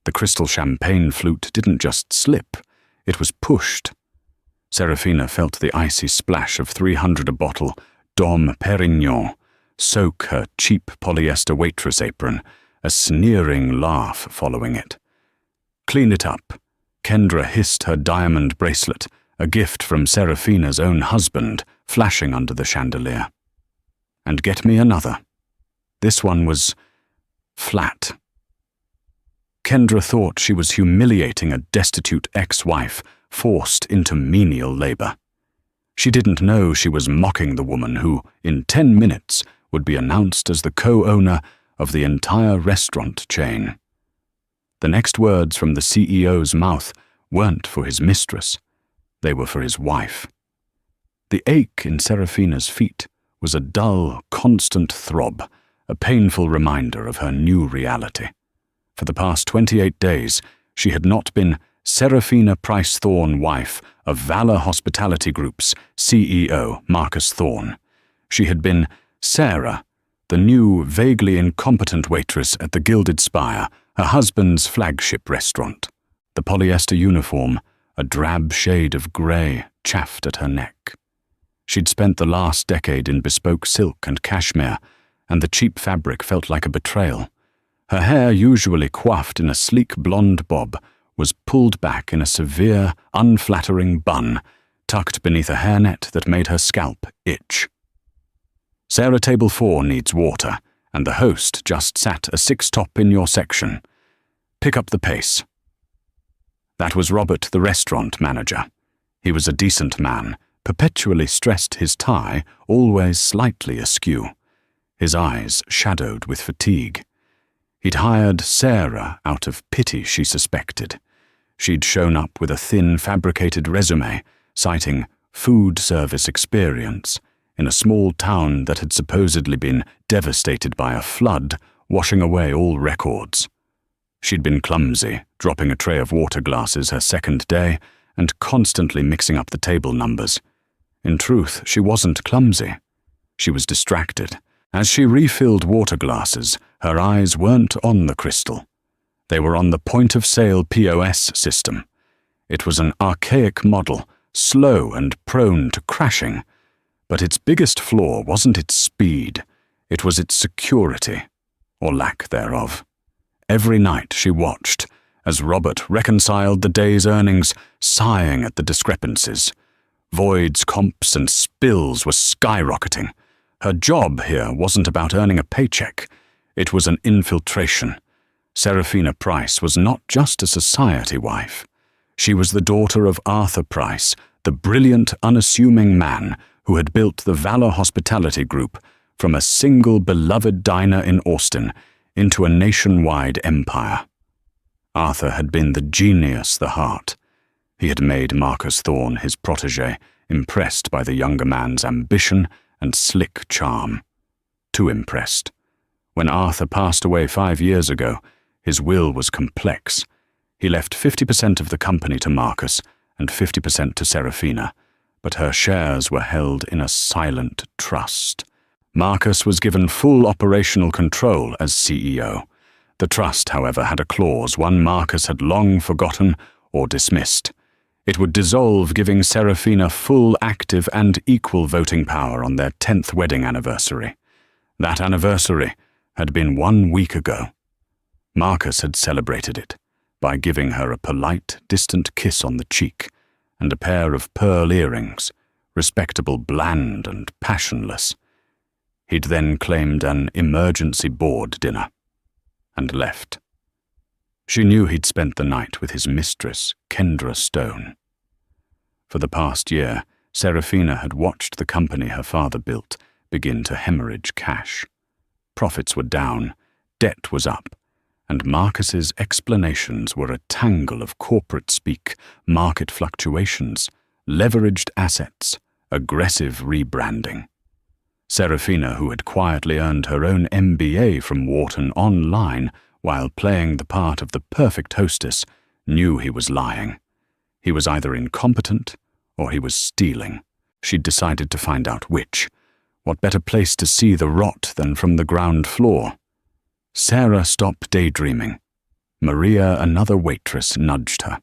The crystal champagne flute didn't just slip, it was pushed. Serafina felt the icy splash of 300 a bottle Dom Perignon soak her cheap polyester waitress apron, a sneering laugh following it. "Clean it up." Kendra hissed her diamond bracelet, a gift from Serafina's own husband, flashing under the chandelier. "And get me another." This one was flat. Kendra thought she was humiliating a destitute ex-wife forced into menial labor. She didn't know she was mocking the woman who, in 10 minutes, would be announced as the co-owner of the entire restaurant chain. The next words from the CEO's mouth weren't for his mistress. They were for his wife. The ache in Serafina's feet was a dull, constant throb, a painful reminder of her new reality. For the past 28 days, she had not been Serafina Price Thorne, wife of Valor Hospitality Group's CEO, Marcus Thorne. She had been Sarah, the new, vaguely incompetent waitress at the Gilded Spire, her husband's flagship restaurant. The polyester uniform, a drab shade of grey, chaffed at her neck. She'd spent the last decade in bespoke silk and cashmere, and the cheap fabric felt like a betrayal. Her hair, usually coiffed in a sleek blonde bob, was pulled back in a severe, unflattering bun, tucked beneath a hairnet that made her scalp itch. "Sarah, table 4 needs water, and the host just sat a 6-top in your section. Pick up the pace." That was Robert, the restaurant manager. He was a decent man, perpetually stressed his tie, always slightly askew. His eyes shadowed with fatigue. He'd hired Sarah out of pity, she suspected. She'd shown up with a thin, fabricated resume, citing food service experience, in a small town that had supposedly been devastated by a flood, washing away all records. She'd been clumsy, dropping a tray of water glasses her second day, and constantly mixing up the table numbers. In truth, she wasn't clumsy. She was distracted. As she refilled water glasses, her eyes weren't on the crystal. They were on the point-of-sale POS system. It was an archaic model, slow and prone to crashing. But its biggest flaw wasn't its speed, it was its security, or lack thereof. Every night she watched, as Robert reconciled the day's earnings, sighing at the discrepancies. Voids, comps, and spills were skyrocketing. Her job here wasn't about earning a paycheck. It was an infiltration. Serafina Price was not just a society wife. She was the daughter of Arthur Price, the brilliant, unassuming man who had built the Valor Hospitality Group from a single beloved diner in Austin into a nationwide empire. Arthur had been the genius, the heart. He had made Marcus Thorne his protégé, impressed by the younger man's ambition and slick charm. Too impressed. When Arthur passed away 5 years ago, his will was complex. He left 50% of the company to Marcus and 50% to Serafina, but her shares were held in a silent trust. Marcus was given full operational control as CEO. The trust, however, had a clause, one Marcus had long forgotten or dismissed. It would dissolve, giving Serafina full, active, and equal voting power on their 10th wedding anniversary. That anniversary had been 1 week ago. Marcus had celebrated it by giving her a polite, distant kiss on the cheek and a pair of pearl earrings, respectable, bland, and passionless. He'd then claimed an emergency board dinner and left. She knew he'd spent the night with his mistress, Kendra Stone. For the past year, Serafina had watched the company her father built begin to hemorrhage cash. Profits were down, debt was up, and Marcus's explanations were a tangle of corporate speak, market fluctuations, leveraged assets, aggressive rebranding. Serafina, who had quietly earned her own MBA from Wharton online while playing the part of the perfect hostess, knew he was lying. He was either incompetent or he was stealing. She'd decided to find out which. What better place to see the rot than from the ground floor? Sarah, stop daydreaming. Maria, another waitress, nudged her.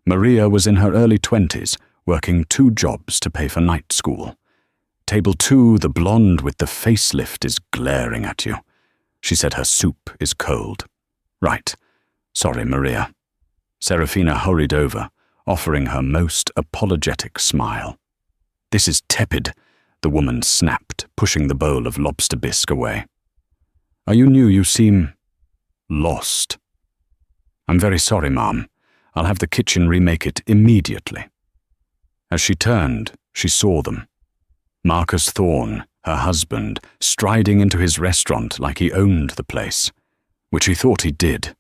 Maria was in her early 20s, working 2 jobs to pay for night school. Table 2, the blonde with the facelift, is glaring at you. She said her soup is cold. Right. Sorry, Maria. Serafina hurried over, offering her most apologetic smile. This is tepid, the woman snapped, pushing the bowl of lobster bisque away. Are you new? You seem lost. I'm very sorry, ma'am. I'll have the kitchen remake it immediately. As she turned, she saw them. Marcus Thorne, her husband, striding into his restaurant like he owned the place, which he thought he did.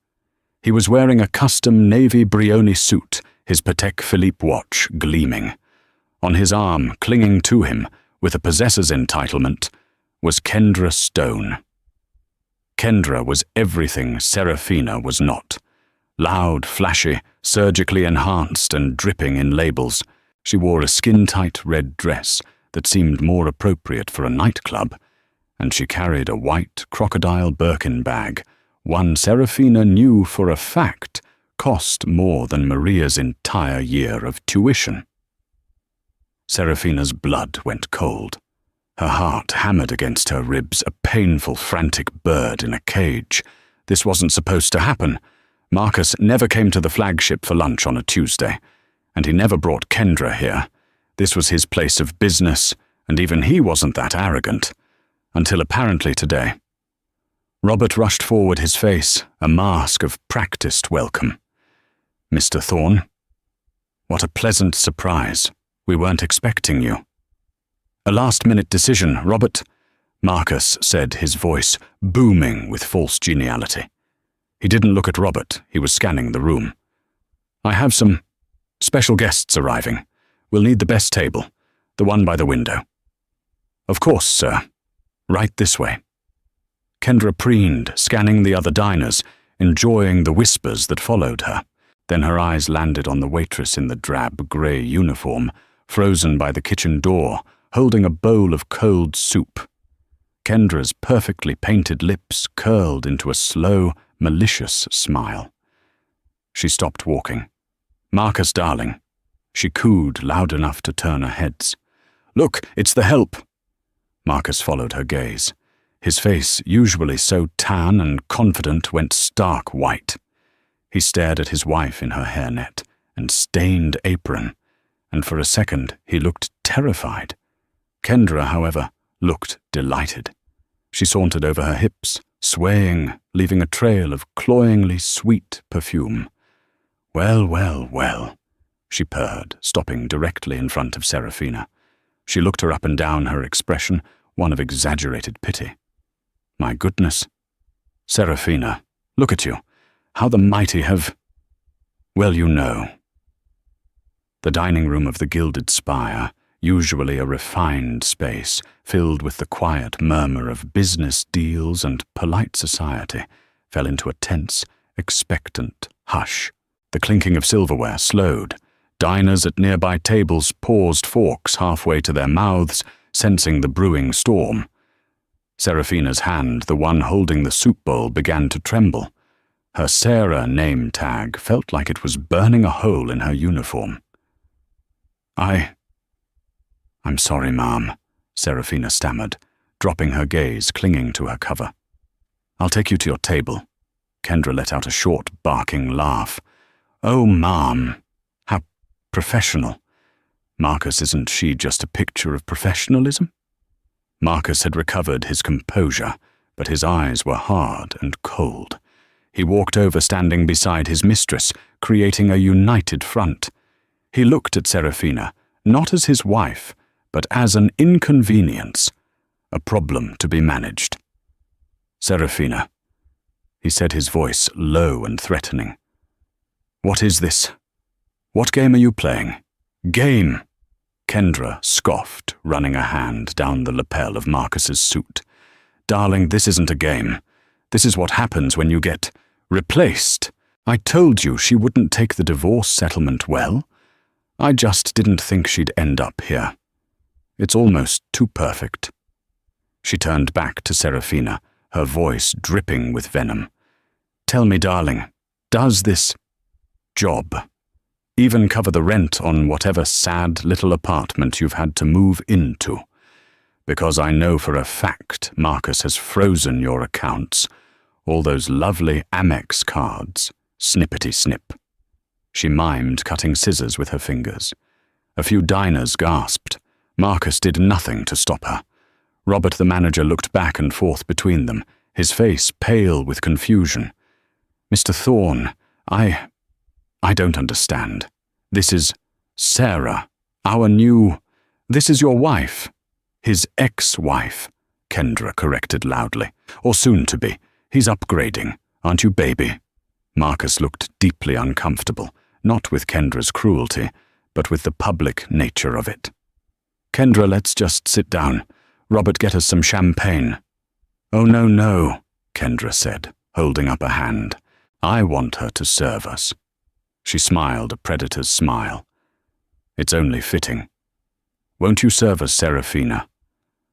He was wearing a custom navy Brioni suit, his Patek Philippe watch gleaming. On his arm, clinging to him, with a possessor's entitlement, was Kendra Stone. Kendra was everything Serafina was not. Loud, flashy, surgically enhanced and dripping in labels, she wore a skin-tight red dress that seemed more appropriate for a nightclub, and she carried a white crocodile Birkin bag, one Serafina knew for a fact cost more than Maria's entire year of tuition. Serafina's blood went cold. Her heart hammered against her ribs, a painful, frantic bird in a cage. This wasn't supposed to happen. Marcus never came to the flagship for lunch on a Tuesday, and he never brought Kendra here. This was his place of business, and even he wasn't that arrogant. Until apparently today. Robert rushed forward, his face a mask of practiced welcome. Mr. Thorne, what a pleasant surprise. We weren't expecting you. A last-minute decision, Robert, Marcus said, his voice booming with false geniality. He didn't look at Robert, he was scanning the room. I have some special guests arriving. We'll need the best table, the one by the window. Of course, sir. Right this way. Kendra preened, scanning the other diners, enjoying the whispers that followed her. Then her eyes landed on the waitress in the drab grey uniform, frozen by the kitchen door, holding a bowl of cold soup. Kendra's perfectly painted lips curled into a slow, malicious smile. She stopped walking. Marcus, darling. She cooed loud enough to turn her heads. Look, it's the help. Marcus followed her gaze. His face, usually so tan and confident, went stark white. He stared at his wife in her hairnet and stained apron, and for a second he looked terrified. Kendra, however, looked delighted. She sauntered over her hips, swaying, leaving a trail of cloyingly sweet perfume. Well, well, well, she purred, stopping directly in front of Serafina. She looked her up and down, her expression one of exaggerated pity. My goodness. Serafina, look at you. How the mighty have... Well, you know. The dining room of the Gilded Spire, usually a refined space, filled with the quiet murmur of business deals and polite society, fell into a tense, expectant hush. The clinking of silverware slowed. Diners at nearby tables paused forks halfway to their mouths, sensing the brewing storm. Serafina's hand, the one holding the soup bowl, began to tremble. Her Sarah name tag felt like it was burning a hole in her uniform. I'm sorry, ma'am, Serafina stammered, dropping her gaze, clinging to her cover. I'll take you to your table. Kendra let out a short, barking laugh. Oh, ma'am, how professional. Marcus, isn't she just a picture of professionalism? Marcus had recovered his composure, but his eyes were hard and cold. He walked over, standing beside his mistress, creating a united front. He looked at Serafina, not as his wife, but as an inconvenience, a problem to be managed. Serafina, he said, his voice low and threatening. What is this? What game are you playing? Game! Kendra scoffed, running a hand down the lapel of Marcus's suit. Darling, this isn't a game. This is what happens when you get replaced. I told you she wouldn't take the divorce settlement well. I just didn't think she'd end up here. It's almost too perfect. She turned back to Serafina, her voice dripping with venom. Tell me, darling, Does this job even cover the rent on whatever sad little apartment you've had to move into? Because I know for a fact Marcus has frozen your accounts, all those lovely Amex cards, snippety-snip. She mimed cutting scissors with her fingers. A few diners gasped. Marcus did nothing to stop her. Robert the manager looked back and forth between them, his face pale with confusion. Mr. Thorne, I don't understand. This is Sarah, this is your wife. His ex-wife, Kendra corrected loudly. Or soon to be. He's upgrading, aren't you, baby? Marcus looked deeply uncomfortable, not with Kendra's cruelty, but with the public nature of it. Kendra, let's just sit down. Robert, get us some champagne. Oh, no, Kendra said, holding up a hand. I want her to serve us. She smiled a predator's smile. It's only fitting. Won't you serve us, Serafina?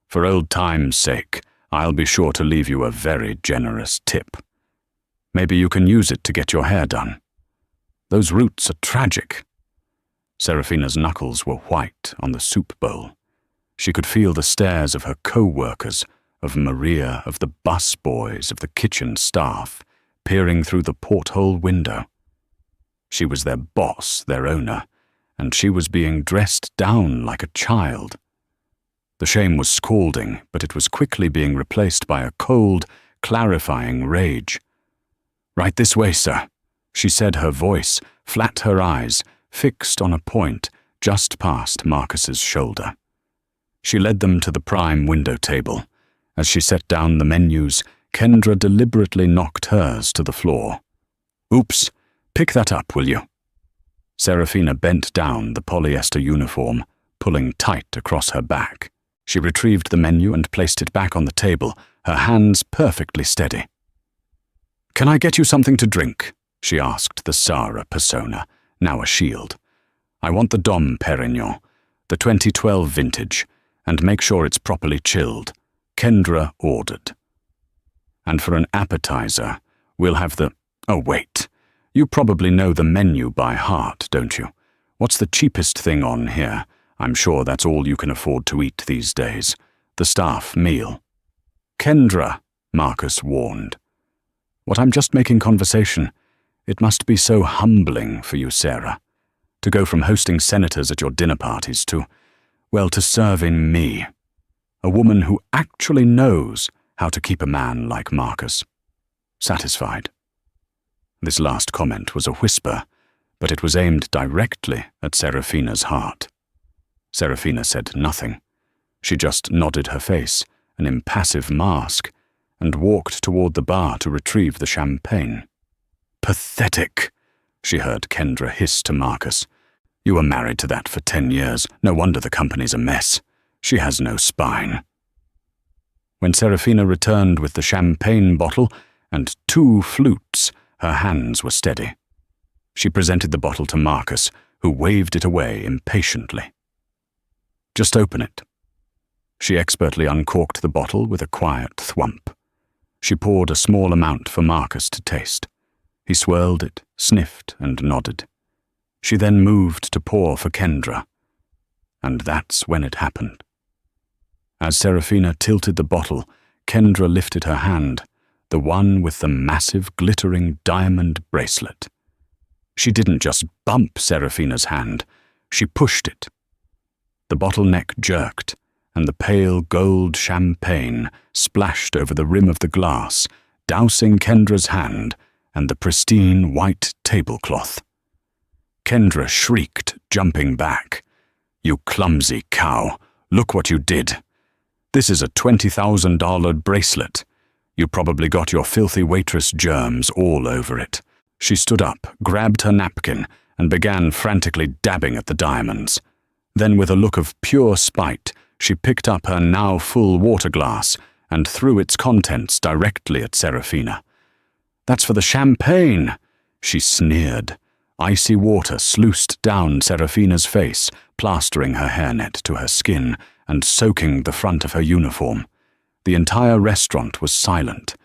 For old time's sake, I'll be sure to leave you a very generous tip. Maybe you can use it to get your hair done. Those roots are tragic. Serafina's knuckles were white on the soup bowl. She could feel the stares of her co-workers, of Maria, of the bus boys, of the kitchen staff, peering through the porthole window. She was their boss, their owner, and she was being dressed down like a child. The shame was scalding, but it was quickly being replaced by a cold, clarifying rage. Right this way, sir, she said, her voice, flat, her eyes, fixed on a point just past Marcus's shoulder. She led them to the prime window table. As she set down the menus, Kendra deliberately knocked hers to the floor. Oops, pick that up, will you? Serafina bent down the polyester uniform, pulling tight across her back. She retrieved the menu and placed it back on the table, her hands perfectly steady. Can I get you something to drink? She asked the Sarah persona, now a shield. I want the Dom Perignon, the 2012 vintage, and make sure it's properly chilled. Kendra ordered. And for an appetizer, we'll have the... Oh, wait. You probably know the menu by heart, don't you? What's the cheapest thing on here? I'm sure that's all you can afford to eat these days. The staff meal. Kendra, Marcus warned. What, I'm just making conversation. It must be so humbling for you, Sarah, to go from hosting senators at your dinner parties to serving me, a woman who actually knows how to keep a man like Marcus satisfied. This last comment was a whisper, but it was aimed directly at Serafina's heart. Serafina said nothing. She just nodded her face, an impassive mask, and walked toward the bar to retrieve the champagne. Pathetic, she heard Kendra hiss to Marcus. You were married to that for 10 years. No wonder the company's a mess. She has no spine. When Serafina returned with the champagne bottle and 2 flutes, her hands were steady. She presented the bottle to Marcus, who waved it away impatiently. Just open it. She expertly uncorked the bottle with a quiet thwump. She poured a small amount for Marcus to taste. He swirled it, sniffed, and nodded. She then moved to pour for Kendra. And that's when it happened. As Serafina tilted the bottle, Kendra lifted her hand, the one with the massive glittering diamond bracelet. She didn't just bump Serafina's hand, she pushed it. The bottle neck jerked, and the pale gold champagne splashed over the rim of the glass, dousing Kendra's hand and the pristine white tablecloth. Kendra shrieked, jumping back. You clumsy cow, look what you did. This is a $20,000 bracelet. You probably got your filthy waitress germs all over it. She stood up, grabbed her napkin, and began frantically dabbing at the diamonds. Then, with a look of pure spite, she picked up her now full water glass and threw its contents directly at Serafina. That's for the champagne, she sneered. Icy water sluiced down Serafina's face, plastering her hairnet to her skin and soaking the front of her uniform. The entire restaurant was silent.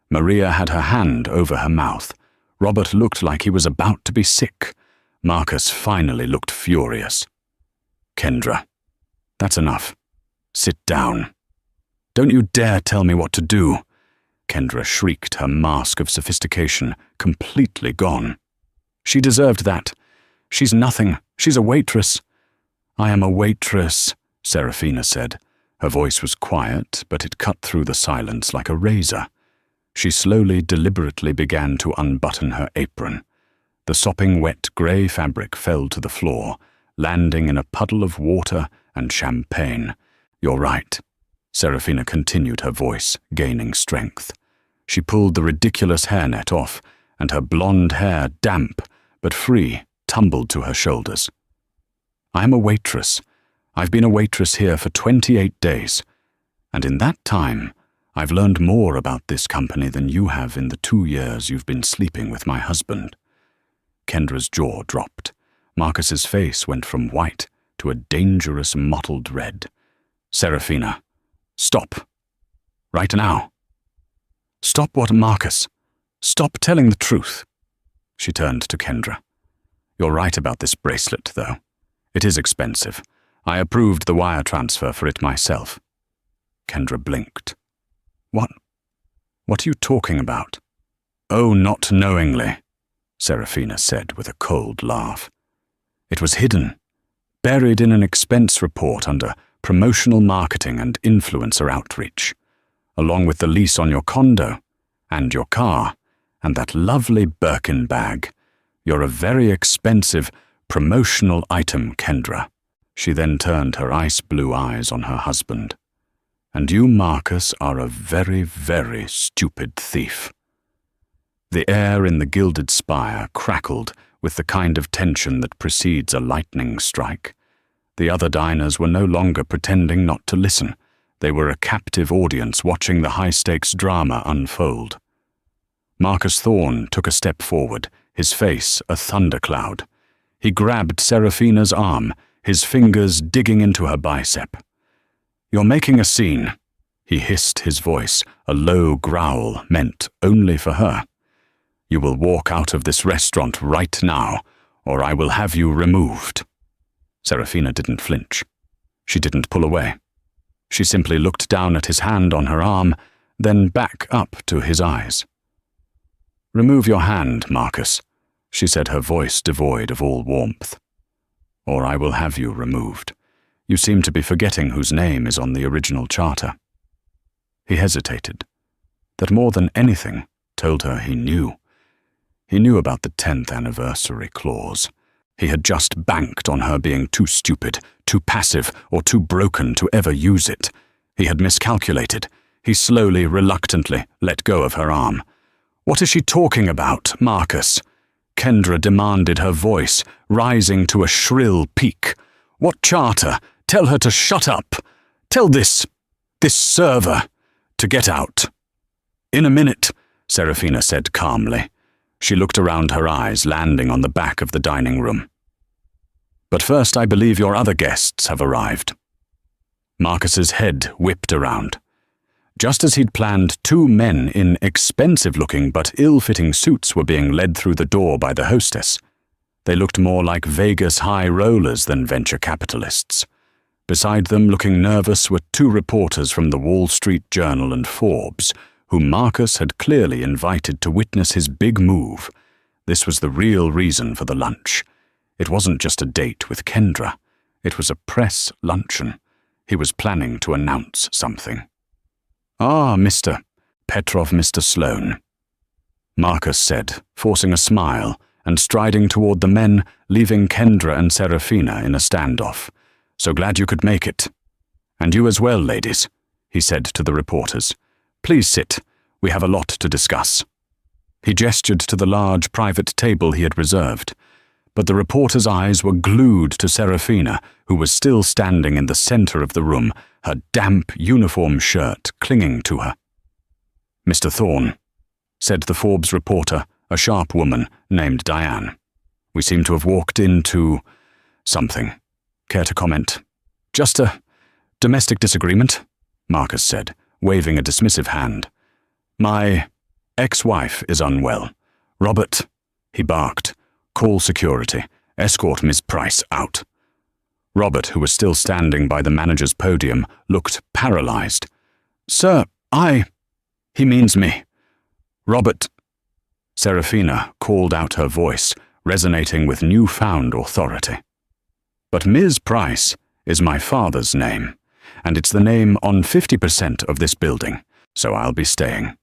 Maria had her hand over her mouth. Robert looked like he was about to be sick. Marcus finally looked furious. "Kendra, that's enough. Sit down. Don't you dare tell me what to do." Kendra shrieked, her mask of sophistication completely gone. "She deserved that. She's nothing. She's a waitress." "I am a waitress," Serafina said. Her voice was quiet, but it cut through the silence like a razor. She slowly, deliberately began to unbutton her apron. The sopping wet grey fabric fell to the floor, landing in a puddle of water and champagne. "You're right." Serafina continued, her voice gaining strength. She pulled the ridiculous hairnet off, and her blonde hair, damp but free, tumbled to her shoulders. "I'm a waitress. I've been a waitress here for 28 days, and in that time, I've learned more about this company than you have in the 2 years you've been sleeping with my husband." Kendra's jaw dropped. Marcus's face went from white to a dangerous mottled red. "Serafina, stop. Right now." "Stop what, Marcus? Stop telling the truth." She turned to Kendra. "You're right about this bracelet, though. It is expensive. I approved the wire transfer for it myself." Kendra blinked. What are you talking about?" "Oh, not knowingly," Serafina said with a cold laugh. "It was hidden, buried in an expense report under promotional marketing and influencer outreach, along with the lease on your condo, and your car, and that lovely Birkin bag. You're a very expensive promotional item, Kendra." She then turned her ice-blue eyes on her husband. "And you, Marcus, are a very, very stupid thief." The air in the gilded spire crackled with the kind of tension that precedes a lightning strike. The other diners were no longer pretending not to listen. They were a captive audience watching the high-stakes drama unfold. Marcus Thorne took a step forward, his face a thundercloud. He grabbed Serafina's arm, his fingers digging into her bicep. "You're making a scene," he hissed, his voice a low growl meant only for her. "You will walk out of this restaurant right now, or I will have you removed." Serafina didn't flinch. She didn't pull away. She simply looked down at his hand on her arm, then back up to his eyes. "Remove your hand, Marcus," she said, her voice devoid of all warmth. "Or I will have you removed. You seem to be forgetting whose name is on the original charter." He hesitated. That more than anything told her he knew. He knew about the 10th anniversary clause. He had just banked on her being too stupid, too passive, or too broken to ever use it. He had miscalculated. He slowly, reluctantly let go of her arm. "What is she talking about, Marcus?" Kendra demanded, her voice rising to a shrill peak. "What charter? Tell her to shut up. Tell this server to get out." "In a minute," Serafina said calmly. She looked around, her eyes landing on the back of the dining room. "But first, I believe your other guests have arrived." Marcus's head whipped around. Just as he'd planned, 2 men in expensive-looking but ill-fitting suits were being led through the door by the hostess. They looked more like Vegas high rollers than venture capitalists. Beside them, looking nervous, were 2 reporters from the Wall Street Journal and Forbes, whom Marcus had clearly invited to witness his big move. This was the real reason for the lunch. It wasn't just a date with Kendra. It was a press luncheon. He was planning to announce something. "Ah, Mr. Sloane," Marcus said, forcing a smile and striding toward the men, leaving Kendra and Serafina in a standoff. "So glad you could make it. And you as well, ladies," he said to the reporters. "Please sit. We have a lot to discuss." He gestured to the large private table he had reserved, but the reporters' eyes were glued to Serafina, who was still standing in the center of the room, her damp uniform shirt clinging to her. "Mr. Thorne," said the Forbes reporter, a sharp woman named Diane. "We seem to have walked into something. Care to comment?" "Just a domestic disagreement," Marcus said, waving a dismissive hand. "My ex-wife is unwell. "Robert," he barked. "Call security. Escort Miss Price out." Robert, who was still standing by the manager's podium, looked paralyzed. "Sir, He means me. Robert." Serafina called out her voice, resonating with newfound authority. "But Ms. Price is my father's name, and it's the name on 50% of this building, so I'll be staying."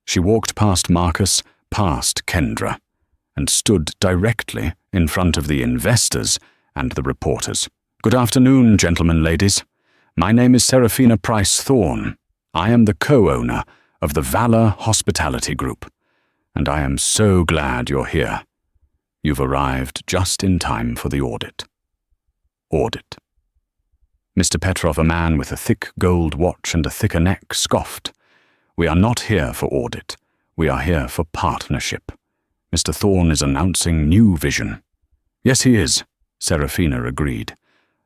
She walked past Marcus, past Kendra, and stood directly in front of the investors and the reporters. "Good afternoon, gentlemen, ladies. My name is Serafina Price Thorne. I am the co-owner of the Valor Hospitality Group, and I am so glad you're here. You've arrived just in time for the audit." Audit. Mr. Petrov, a man with a thick gold watch and a thicker neck, scoffed. "We are not here for audit. We are here for partnership. Mr. Thorne is announcing new vision." "Yes, he is," Serafina agreed.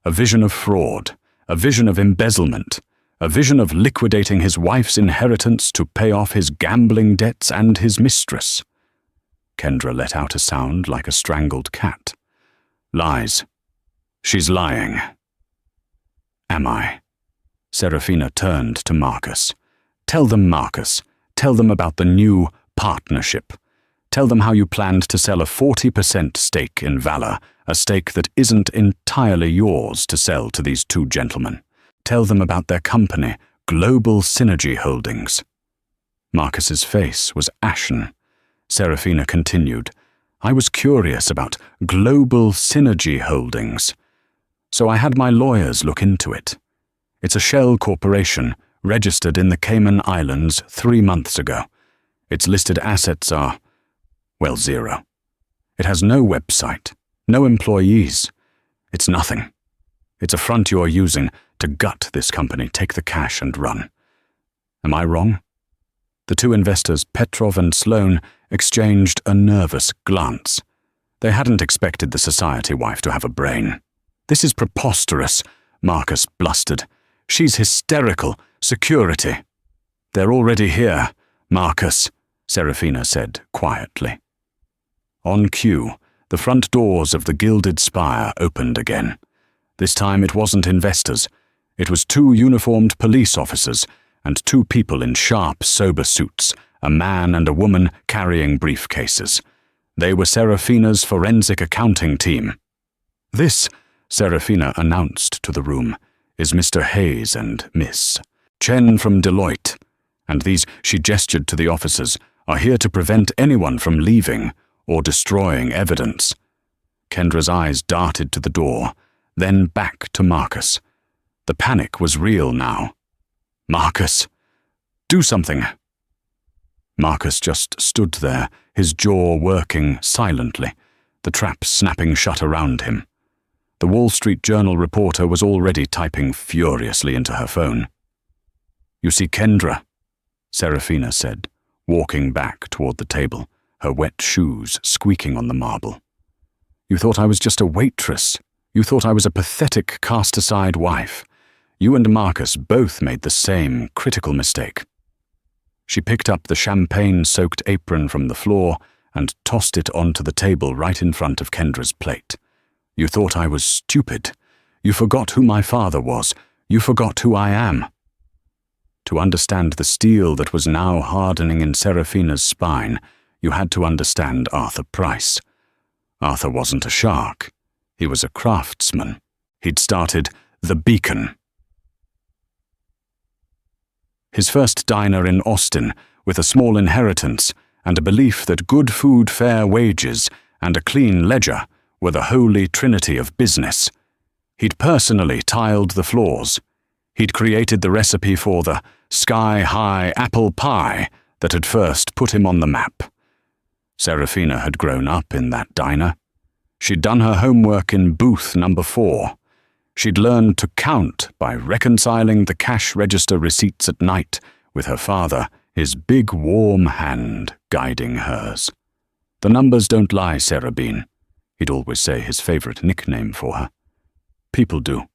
"A vision of fraud, a vision of embezzlement, a vision of liquidating his wife's inheritance to pay off his gambling debts and his mistress." Kendra let out a sound like a strangled cat. "Lies. She's lying." "Am I?" Serafina turned to Marcus. "Tell them, Marcus. Tell them about the new partnership. Tell them how you planned to sell a 40% stake in Valor, a stake that isn't entirely yours to sell to these two gentlemen. Tell them about their company, Global Synergy Holdings." Marcus's face was ashen. Serafina continued, "I was curious about Global Synergy Holdings, so I had my lawyers look into it. It's a shell corporation registered in the Cayman Islands 3 months ago. Its listed assets are, well, 0. It has no website, no employees. It's nothing. It's a front you're using to gut this company, take the cash and run. Am I wrong?" The two investors, Petrov and Sloan, exchanged a nervous glance. They hadn't expected the society wife to have a brain. "This is preposterous," Marcus blustered. "She's hysterical. Security." "They're already here, Marcus," Serafina said quietly. On cue, the front doors of the Gilded Spire opened again. This time it wasn't investors. It was 2 uniformed police officers and 2 people in sharp, sober suits, a man and a woman carrying briefcases. They were Serafina's forensic accounting team. "This," Serafina announced to the room, "is Mr. Hayes and Miss Chen from Deloitte, and these," she gestured to the officers, "are here to prevent anyone from leaving or destroying evidence." Kendra's eyes darted to the door, then back to Marcus. The panic was real now. "Marcus, do something." Marcus just stood there, his jaw working silently, the trap snapping shut around him. The Wall Street Journal reporter was already typing furiously into her phone. "You see Kendra," Serafina said, walking back toward the table, her wet shoes squeaking on the marble. "You thought I was just a waitress. You thought I was a pathetic, cast-aside wife. You and Marcus both made the same critical mistake." She picked up the champagne-soaked apron from the floor and tossed it onto the table right in front of Kendra's plate. "You thought I was stupid. You forgot who my father was. You forgot who I am." To understand the steel that was now hardening in Serafina's spine, you had to understand Arthur Price. Arthur wasn't a shark. He was a craftsman. He'd started The Beacon, his first diner in Austin, with a small inheritance and a belief that good food, fair wages, and a clean ledger were the holy trinity of business. He'd personally tiled the floors. He'd created the recipe for the sky-high apple pie that had first put him on the map. Serafina had grown up in that diner. She'd done her homework in booth number 4. She'd learned to count by reconciling the cash register receipts at night with her father, his big warm hand guiding hers. "The numbers don't lie, Sarah Bean," he'd always say, his favorite nickname for her. "People do.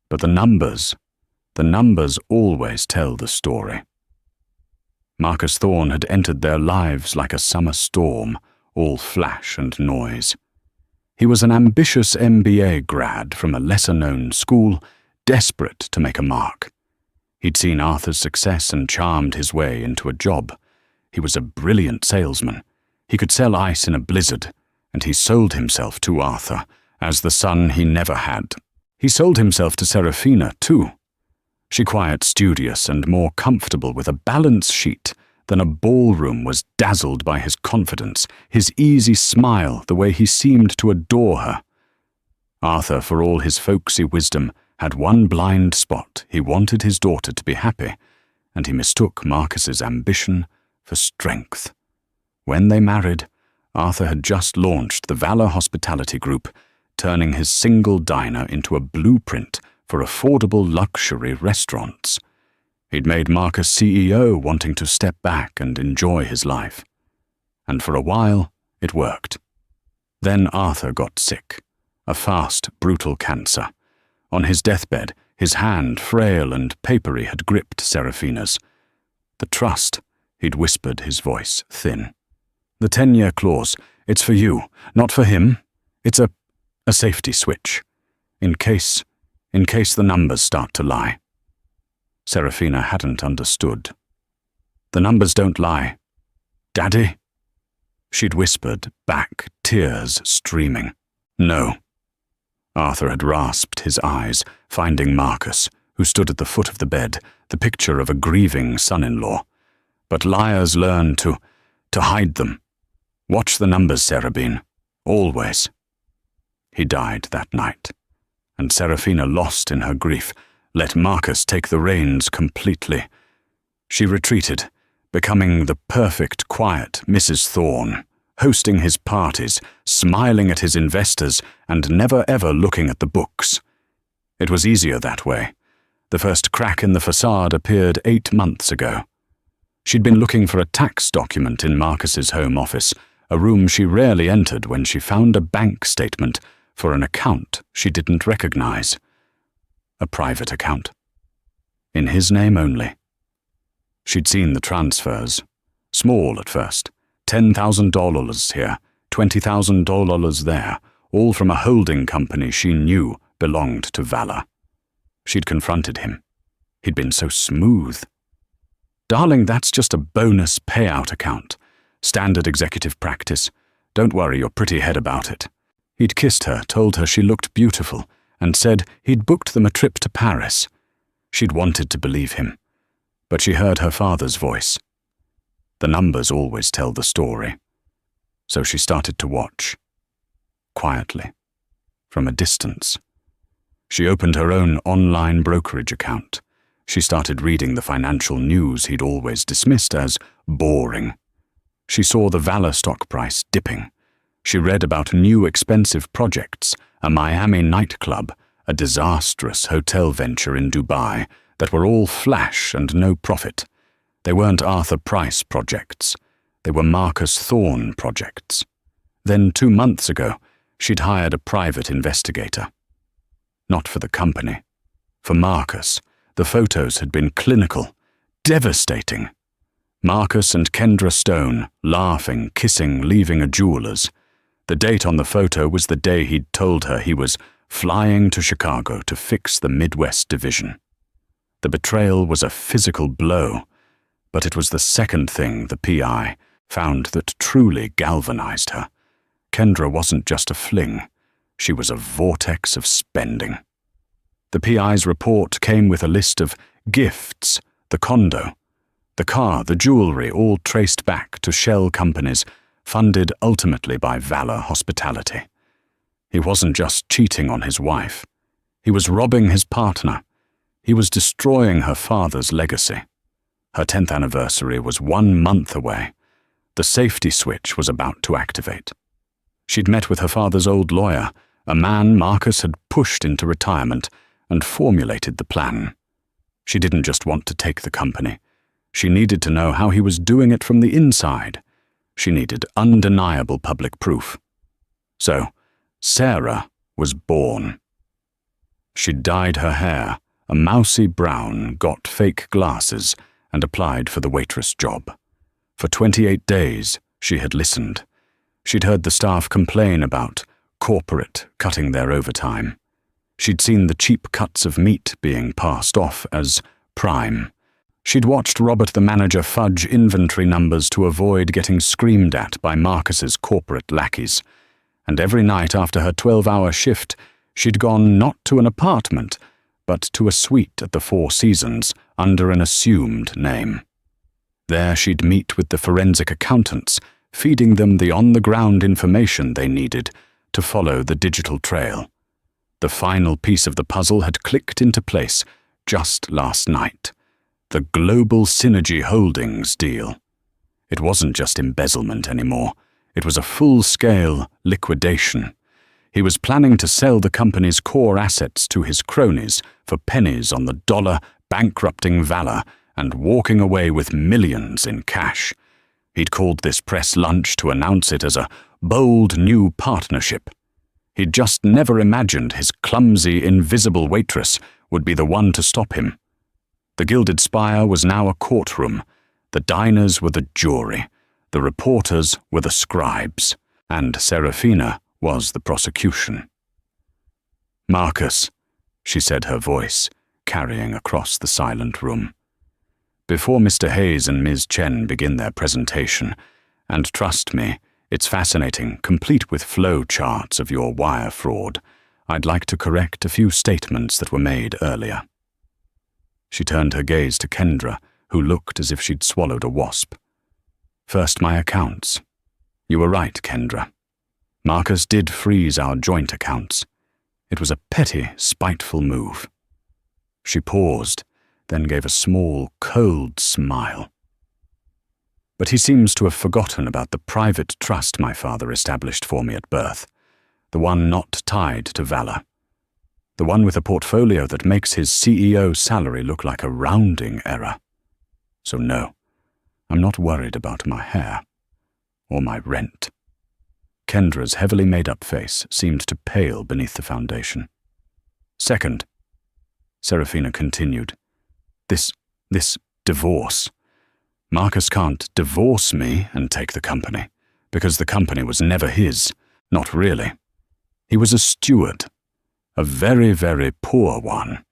But the numbers always tell the story." Marcus Thorne had entered their lives like a summer storm, all flash and noise. He was an ambitious MBA grad from a lesser-known school, desperate to make a mark. He'd seen Arthur's success and charmed his way into a job. He was a brilliant salesman. He could sell ice in a blizzard, and he sold himself to Arthur as the son he never had. He sold himself to Seraphina, too. She quiet, studious, and more comfortable with a balance sheet than a ballroom, was dazzled by his confidence, his easy smile, the way he seemed to adore her. Arthur, for all his folksy wisdom, had one blind spot. He wanted his daughter to be happy, and he mistook Marcus's ambition for strength. When they married, Arthur had just launched the Valor Hospitality Group, turning his single diner into a blueprint for affordable luxury restaurants. He'd made Marcus CEO, wanting to step back and enjoy his life. And for a while, it worked. Then Arthur got sick, a fast, brutal cancer. On his deathbed, his hand, frail and papery, had gripped Seraphina's. "The trust," he'd whispered, his voice thin. "The 10-year clause, it's for you, not for him. It's a safety switch, in case the numbers start to lie." Seraphina hadn't understood. "The numbers don't lie. Daddy?" She'd whispered back, tears streaming. "No." Arthur had rasped his eyes, finding Marcus, who stood at the foot of the bed, the picture of a grieving son-in-law. But liars learn to hide them. "Watch the numbers, Serabine. Always." He died that night, and Seraphina, lost in her grief, let Marcus take the reins completely. She retreated, becoming the perfect, quiet Mrs. Thorne, hosting his parties, smiling at his investors, and never ever looking at the books. It was easier that way. The first crack in the facade appeared 8 months ago. She'd been looking for a tax document in Marcus's home office, a room she rarely entered, when she found a bank statement for an account she didn't recognize. A private account. In his name only. She'd seen the transfers. Small at first. $10,000 here, $20,000 there, all from a holding company she knew belonged to Valor. She'd confronted him. He'd been so smooth. "Darling, that's just a bonus payout account. Standard executive practice. Don't worry your pretty head about it." He'd kissed her, told her she looked beautiful, and said he'd booked them a trip to Paris. She'd wanted to believe him, but she heard her father's voice. The numbers always tell the story. So she started to watch. Quietly. From a distance. She opened her own online brokerage account. She started reading the financial news he'd always dismissed as boring. She saw the Valor stock price dipping. She read about new expensive projects, a Miami nightclub, a disastrous hotel venture in Dubai, that were all flash and no profit. They weren't Arthur Price projects. They were Marcus Thorne projects. Then 2 months ago, she'd hired a private investigator. Not for the company. For Marcus. The photos had been clinical, devastating. Marcus and Kendra Stone, laughing, kissing, leaving a jeweler's. The date on the photo was the day he'd told her he was flying to Chicago to fix the Midwest division. The betrayal was a physical blow, but it was the second thing the PI found that truly galvanized her. Kendra wasn't just a fling. She was a vortex of spending. The PI's report came with a list of gifts, the condo, the car, the jewelry, all traced back to shell companies funded ultimately by Valor Hospitality. He wasn't just cheating on his wife. He was robbing his partner. He was destroying her father's legacy. Her 10th anniversary was 1 month away. The safety switch was about to activate. She'd met with her father's old lawyer, a man Marcus had pushed into retirement, and formulated the plan. She didn't just want to take the company. She needed to know how he was doing it from the inside. She needed undeniable public proof. So, Sarah was born. She'd dyed her hair, a mousy brown, got fake glasses, and applied for the waitress job. For 28 days, she had listened. She'd heard the staff complain about corporate cutting their overtime. She'd seen the cheap cuts of meat being passed off as prime. She'd watched Robert the manager fudge inventory numbers to avoid getting screamed at by Marcus's corporate lackeys. And every night after her 12-hour shift, she'd gone not to an apartment, but to a suite at the Four Seasons under an assumed name. There she'd meet with the forensic accountants, feeding them the on-the-ground information they needed to follow the digital trail. The final piece of the puzzle had clicked into place just last night. The Global Synergy Holdings deal. It wasn't just embezzlement anymore. It was a full-scale liquidation. He was planning to sell the company's core assets to his cronies for pennies on the dollar, bankrupting Valor and walking away with millions in cash. He'd called this press lunch to announce it as a bold new partnership. He'd just never imagined his clumsy, invisible waitress would be the one to stop him. The Gilded Spire was now a courtroom. The diners were the jury. The reporters were the scribes. And Serafina was the prosecution. "Marcus," she said, her voice carrying across the silent room. "Before Mr. Hayes and Ms. Chen begin their presentation, and trust me, it's fascinating, complete with flow charts of your wire fraud, I'd like to correct a few statements that were made earlier." She turned her gaze to Kendra, who looked as if she'd swallowed a wasp. "First, my accounts. You were right, Kendra. Marcus did freeze our joint accounts. It was a petty, spiteful move." She paused, then gave a small, cold smile. "But he seems to have forgotten about the private trust my father established for me at birth, the one not tied to Valor. The one with a portfolio that makes his CEO salary look like a rounding error. So no, I'm not worried about my hair or my rent." Kendra's heavily made-up face seemed to pale beneath the foundation. "Second," Serafina continued, this divorce. Marcus can't divorce me and take the company, because the company was never his, not really. He was a steward. A very, very poor one."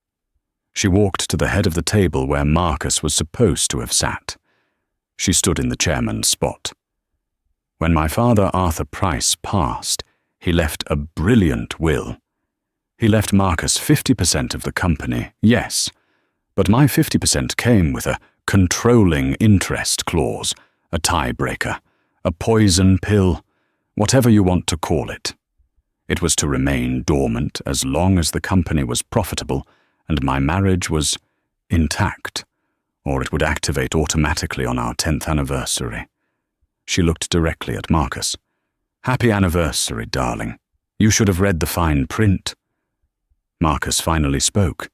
She walked to the head of the table where Marcus was supposed to have sat. She stood in the chairman's spot. "When my father Arthur Price passed, he left a brilliant will. He left Marcus 50% of the company, yes, but my 50% came with a controlling interest clause, a tiebreaker, a poison pill, whatever you want to call it. It was to remain dormant as long as the company was profitable and my marriage was intact, or it would activate automatically on our 10th anniversary. She looked directly at Marcus. "Happy anniversary, darling. You should have read the fine print." Marcus finally spoke.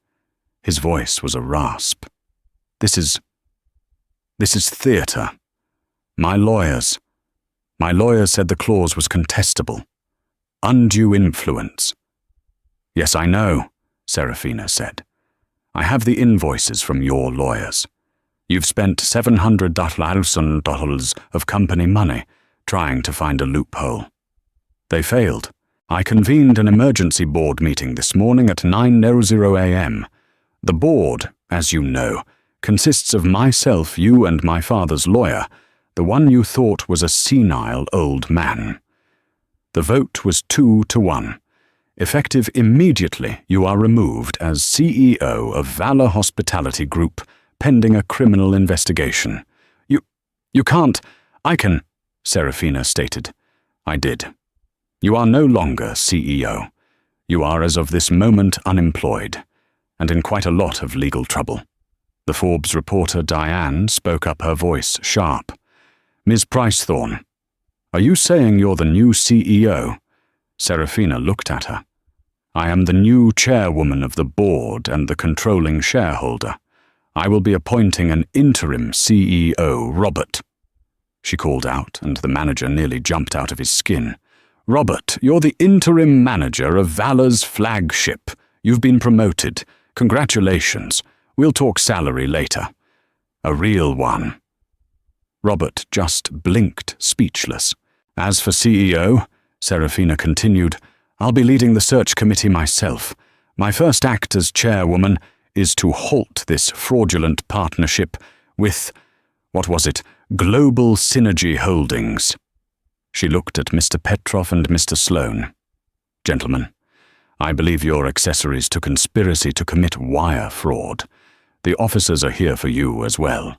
His voice was a rasp. This is theatre. My lawyers said the clause was contestable. Undue influence." "Yes, I know," Serafina said. "I have the invoices from your lawyers. You've spent $700,000 of company money trying to find a loophole. They failed. I convened an emergency board meeting this morning at 9:00 a.m. The board, as you know, consists of myself, you and my father's lawyer, the one you thought was a senile old man. The vote was 2-1. Effective immediately, you are removed as CEO of Valor Hospitality Group, pending a criminal investigation. You can't. I can," Serafina stated. "I did. You are no longer CEO. You are as of this moment unemployed, and in quite a lot of legal trouble." The Forbes reporter Diane spoke up, her voice sharp. "Ms. Pricethorne, are you saying you're the new CEO?" Serafina looked at her. "I am the new chairwoman of the board and the controlling shareholder. I will be appointing an interim CEO, Robert." She called out, and the manager nearly jumped out of his skin. "Robert, you're the interim manager of Valor's flagship. You've been promoted. Congratulations. We'll talk salary later." A real one. Robert just blinked, speechless. As for CEO, Serafina continued, I'll be leading the search committee myself. My first act as chairwoman is to halt this fraudulent partnership with, Global Synergy Holdings. She looked at Mr. Petrov and Mr. Sloane. Gentlemen, I believe you're accessories to conspiracy to commit wire fraud. The officers are here for you as well.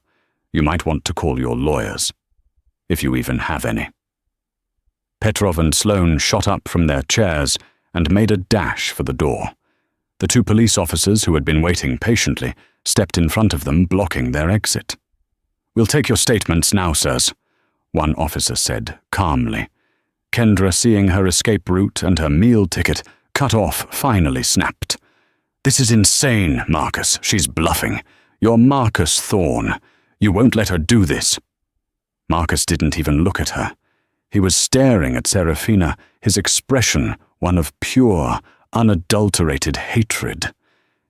You might want to call your lawyers, if you even have any. Petrov and Sloane shot up from their chairs and made a dash for the door. The two police officers who had been waiting patiently stepped in front of them, blocking their exit. We'll take your statements now, sirs, one officer said, calmly. Kendra, seeing her escape route and her meal ticket cut off, finally snapped. This is insane, Marcus. She's bluffing. You're Marcus Thorne. You won't let her do this. Marcus didn't even look at her. He was staring at Serafina, his expression one of pure, unadulterated hatred.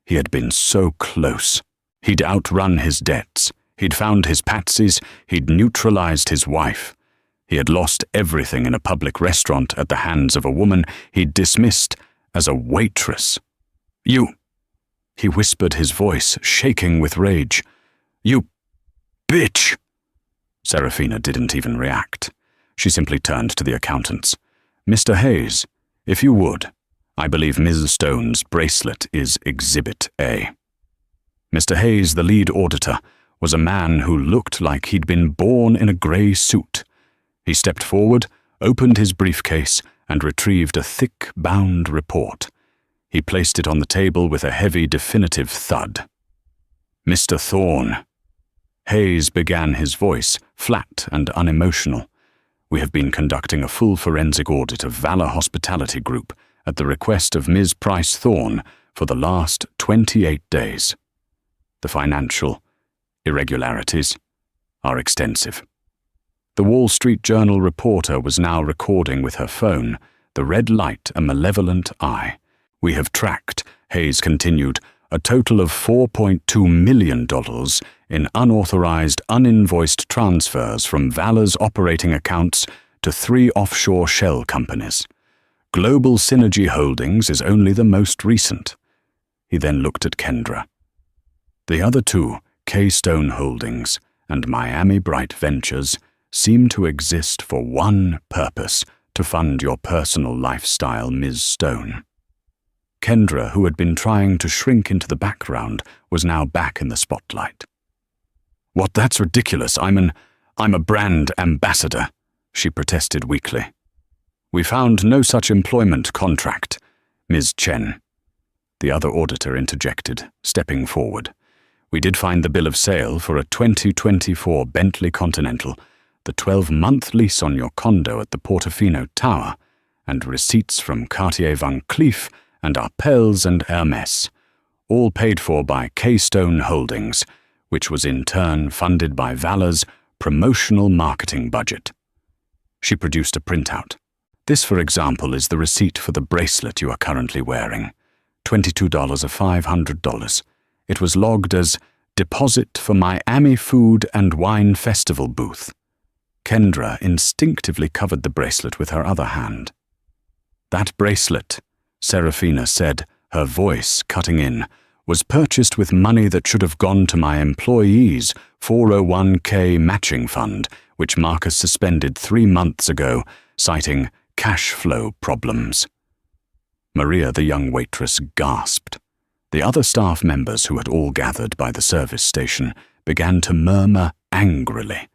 He had been so close. He'd outrun his debts. He'd found his patsies. He'd neutralized his wife. He had lost everything in a public restaurant at the hands of a woman he'd dismissed as a waitress. You, he whispered, his voice shaking with rage. You bitch! Serafina didn't even react. She simply turned to the accountants. Mr. Hayes, if you would, I believe Ms. Stone's bracelet is Exhibit A. Mr. Hayes, the lead auditor, was a man who looked like he'd been born in a grey suit. He stepped forward, opened his briefcase, and retrieved a thick, bound report. He placed it on the table with a heavy, definitive thud. Mr. Thorne. Hayes began, his voice flat and unemotional. We have been conducting a full forensic audit of Valor Hospitality Group at the request of Ms. Price Thorne for the last 28 days. The financial irregularities are extensive. The Wall Street Journal reporter was now recording with her phone, the red light a malevolent eye. We have tracked, Hayes continued, a total of $4.2 million in unauthorized, uninvoiced transfers from Valor's operating accounts to 3 offshore shell companies. Global Synergy Holdings is only the most recent. He then looked at Kendra. The other two, Keystone Holdings and Miami Bright Ventures, seem to exist for one purpose, to fund your personal lifestyle, Ms. Stone. Kendra, who had been trying to shrink into the background, was now back in the spotlight. What, that's ridiculous. I'm a brand ambassador, she protested weakly. We found no such employment contract, Ms. Chen. The other auditor interjected, stepping forward. We did find the bill of sale for a 2024 Bentley Continental, the 12-month lease on your condo at the Portofino Tower, and receipts from Cartier Van Cleef and Arpels and Hermes, all paid for by Keystone Holdings, which was in turn funded by Valor's promotional marketing budget. She produced a printout. This, for example, is the receipt for the bracelet you are currently wearing, $22 of $500. It was logged as deposit for Miami Food and Wine Festival booth. Kendra instinctively covered the bracelet with her other hand. That bracelet, Serafina said, her voice cutting in, was purchased with money that should have gone to my employees' 401k matching fund, which Marcus suspended 3 months ago, citing cash flow problems. Maria, the young waitress, gasped. The other staff members who had all gathered by the service station began to murmur angrily.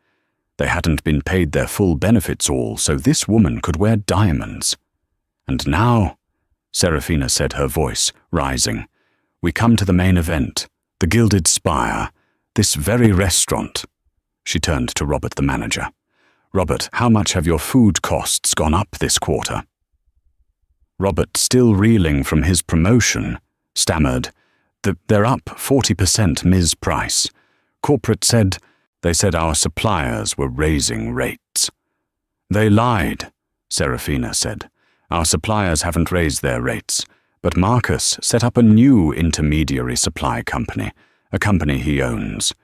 They hadn't been paid their full benefits all, so this woman could wear diamonds. And now, Serafina said, her voice rising, we come to the main event, the Gilded Spire, this very restaurant. She turned to Robert, the manager. Robert, how much have your food costs gone up this quarter? Robert, still reeling from his promotion, stammered, They're up 40%, Ms. Price. Corporate said, they said our suppliers were raising rates. They lied, Serafina said. Our suppliers haven't raised their rates, but Marcus set up a new intermediary supply company, a company he owns.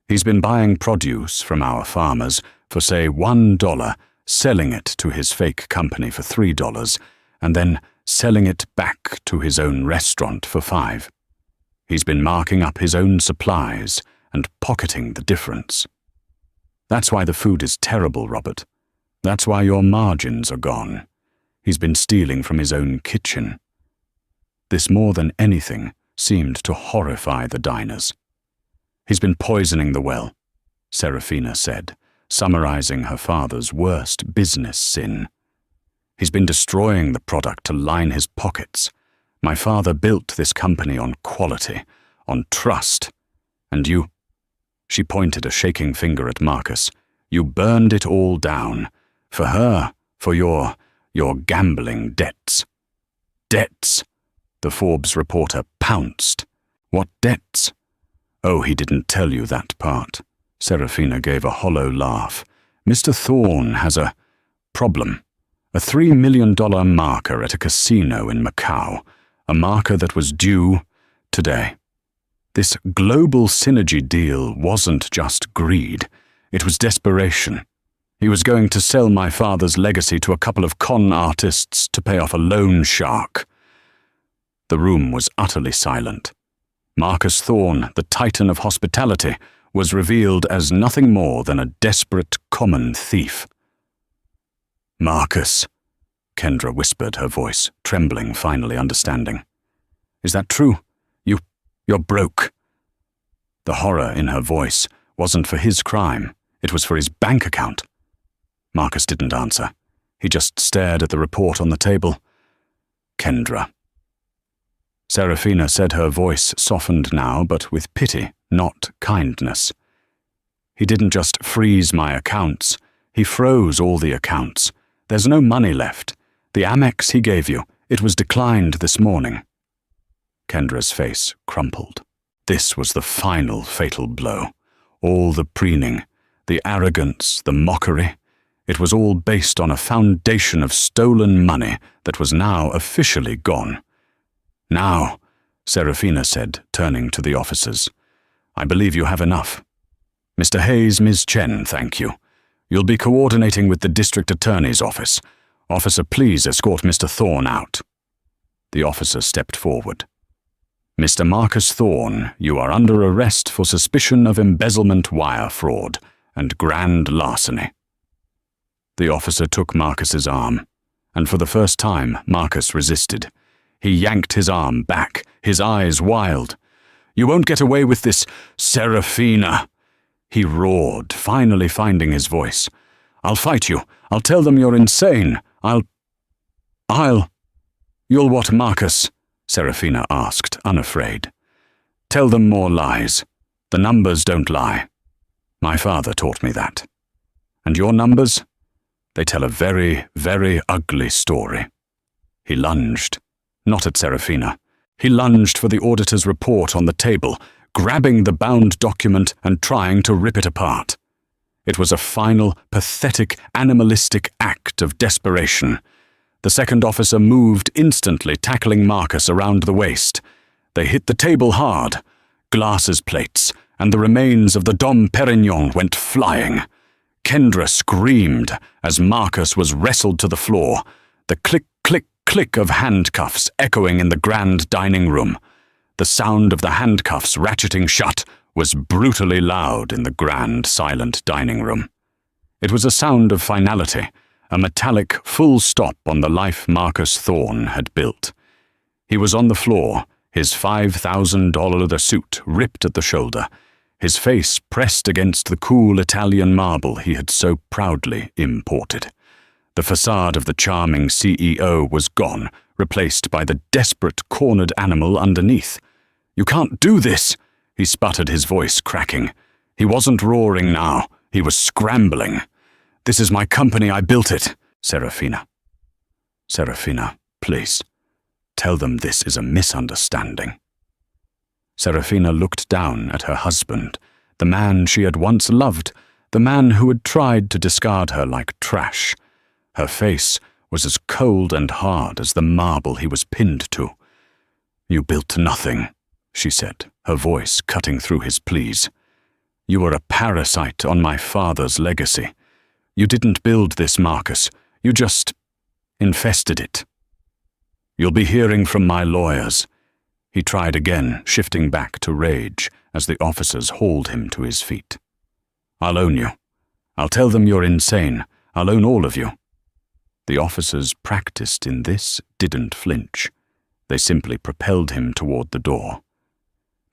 He's been buying produce from our farmers for, say, $1, selling it to his fake company for $3, and then selling it back to his own restaurant for $5. He's been marking up his own supplies and pocketing the difference. That's why the food is terrible, Robert. That's why your margins are gone. He's been stealing from his own kitchen. This more than anything seemed to horrify the diners. He's been poisoning the well, Serafina said, summarizing her father's worst business sin. He's been destroying the product to line his pockets. My father built this company on quality, on trust. And you, she pointed a shaking finger at Marcus, you burned it all down. For her, for your gambling debts. Debts? The Forbes reporter pounced. What debts? Oh, he didn't tell you that part. Serafina gave a hollow laugh. Mr. Thorne has a problem. A $3 million marker at a casino in Macau. A marker that was due today. This global synergy deal wasn't just greed. It was desperation. He was going to sell my father's legacy to a couple of con artists to pay off a loan shark. The room was utterly silent. Marcus Thorne, the titan of hospitality, was revealed as nothing more than a desperate common thief. Marcus, Kendra whispered, her voice trembling, finally understanding. Is that true? You're broke. The horror in her voice wasn't for his crime. It was for his bank account. Marcus didn't answer. He just stared at the report on the table. Kendra. Serafina said, her voice softened now, but with pity, not kindness. He didn't just freeze my accounts. He froze all the accounts. There's no money left. The Amex he gave you, it was declined this morning. Kendra's face crumpled. This was the final fatal blow. All the preening, the arrogance, the mockery. It was all based on a foundation of stolen money that was now officially gone. Now, Serafina said, turning to the officers, I believe you have enough. Mr. Hayes, Ms. Chen, thank you. You'll be coordinating with the district attorney's office. Officer, please escort Mr. Thorne out. The officer stepped forward. Mr. Marcus Thorne, you are under arrest for suspicion of embezzlement wire fraud and grand larceny. The officer took Marcus's arm, and for the first time Marcus resisted. He yanked his arm back, his eyes wild. You won't get away with this, Serafina! He roared, finally finding his voice. I'll fight you. I'll tell them you're insane. You'll what, Marcus? Serafina asked, unafraid. Tell them more lies. The numbers don't lie. My father taught me that. And your numbers? They tell a very, very ugly story. He lunged, not at Serafina. He lunged for the auditor's report on the table, grabbing the bound document and trying to rip it apart. It was a final, pathetic, animalistic act of desperation. The second officer moved instantly, tackling Marcus around the waist. They hit the table hard. Glasses plates and the remains of the Dom Perignon went flying. Kendra screamed as Marcus was wrestled to the floor, the click, click, click of handcuffs echoing in the grand dining room. The sound of the handcuffs ratcheting shut was brutally loud in the grand, silent dining room. It was a sound of finality, a metallic full stop on the life Marcus Thorne had built. He was on the floor, his $5,000 leather suit ripped at the shoulder, his face pressed against the cool Italian marble he had so proudly imported. The facade of the charming CEO was gone, replaced by the desperate, cornered animal underneath. You can't do this, he sputtered, his voice cracking. He wasn't roaring now, he was scrambling. This is my company, I built it, Serafina. Serafina, please, tell them this is a misunderstanding. Serafina looked down at her husband, the man she had once loved, the man who had tried to discard her like trash. Her face was as cold and hard as the marble he was pinned to. You built nothing, she said, her voice cutting through his pleas. You were a parasite on my father's legacy. You didn't build this, Marcus. You just infested it. You'll be hearing from my lawyers." He tried again, shifting back to rage as the officers hauled him to his feet. "I'll own you. I'll tell them you're insane. I'll own all of you." The officers practiced in this didn't flinch. They simply propelled him toward the door.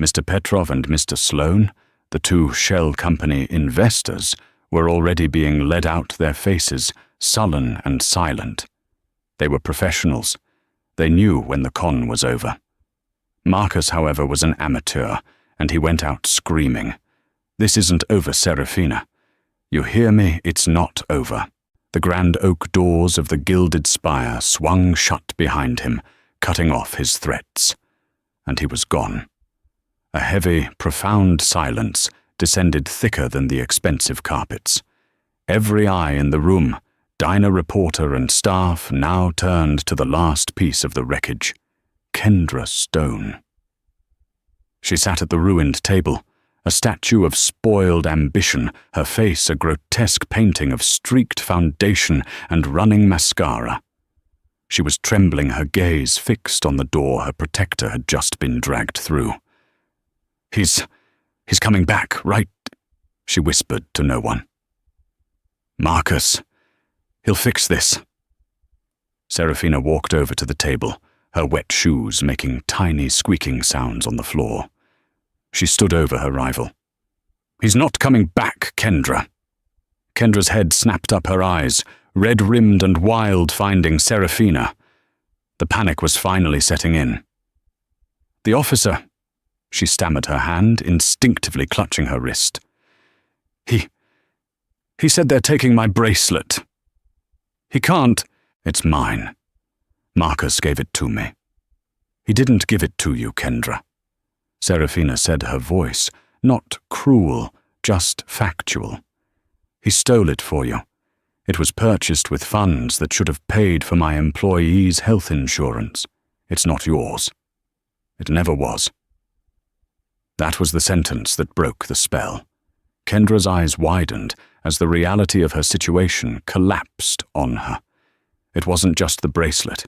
Mr. Petrov and Mr. Sloane, the two shell company investors, were already being led out, their faces sullen and silent. They were professionals. They knew when the con was over. Marcus, however, was an amateur, and he went out screaming, "This isn't over, Serafina. You hear me? It's not over." The grand oak doors of the gilded spire swung shut behind him, cutting off his threats. And he was gone. A heavy, profound silence descended thicker than the expensive carpets. Every eye in the room, diner reporter and staff, now turned to the last piece of the wreckage, Kendra Stone. She sat at the ruined table, a statue of spoiled ambition, her face a grotesque painting of streaked foundation and running mascara. She was trembling, her gaze fixed on the door her protector had just been dragged through. He's coming back, right?" she whispered to no one. "Marcus, he'll fix this." Serafina walked over to the table, her wet shoes making tiny squeaking sounds on the floor. She stood over her rival. "He's not coming back, Kendra." Kendra's head snapped up, her eyes, red-rimmed and wild, finding Serafina. The panic was finally setting in. "The officer," she stammered, her hand instinctively clutching her wrist. He said they're taking my bracelet. He can't." "It's mine. Marcus gave it to me." "He didn't give it to you, Kendra," Serafina said, her voice not cruel, just factual. "He stole it for you. It was purchased with funds that should have paid for my employees' health insurance. It's not yours. It never was." That was the sentence that broke the spell. Kendra's eyes widened as the reality of her situation collapsed on her. It wasn't just the bracelet.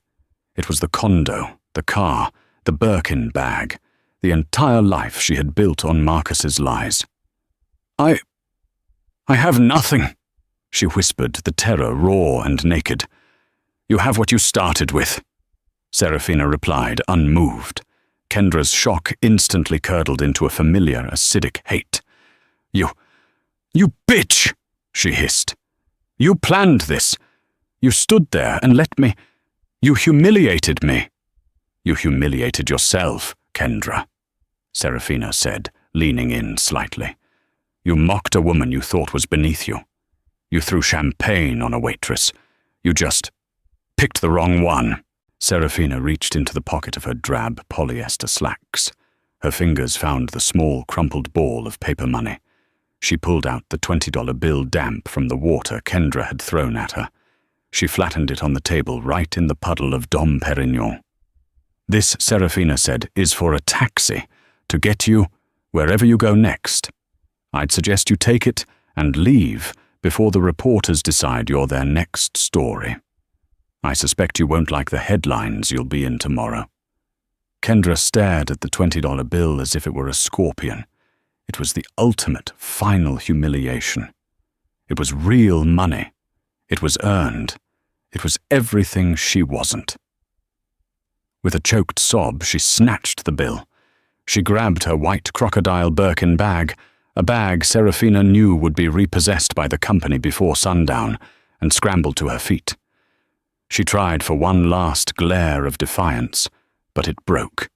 It was the condo, the car, the Birkin bag, the entire life she had built on Marcus's lies. I have nothing," she whispered, the terror raw and naked. "You have what you started with," Serafina replied, unmoved. Kendra's shock instantly curdled into a familiar, acidic hate. You bitch!" she hissed. "You planned this. You stood there and let me. You humiliated me." "You humiliated yourself, Kendra," Serafina said, leaning in slightly. "You mocked a woman you thought was beneath you. You threw champagne on a waitress. You just picked the wrong one." Serafina reached into the pocket of her drab polyester slacks. Her fingers found the small, crumpled ball of paper money. She pulled out the $20 bill damp from the water Kendra had thrown at her. She flattened it on the table right in the puddle of Dom Perignon. "This," Serafina said, "is for a taxi to get you wherever you go next. I'd suggest you take it and leave before the reporters decide you're their next story. I suspect you won't like the headlines you'll be in tomorrow." Kendra stared at the $20 bill as if it were a scorpion. It was the ultimate, final humiliation. It was real money. It was earned. It was everything she wasn't. With a choked sob, she snatched the bill. She grabbed her white crocodile Birkin bag, a bag Serafina knew would be repossessed by the company before sundown, and scrambled to her feet. She tried for one last glare of defiance, but it broke.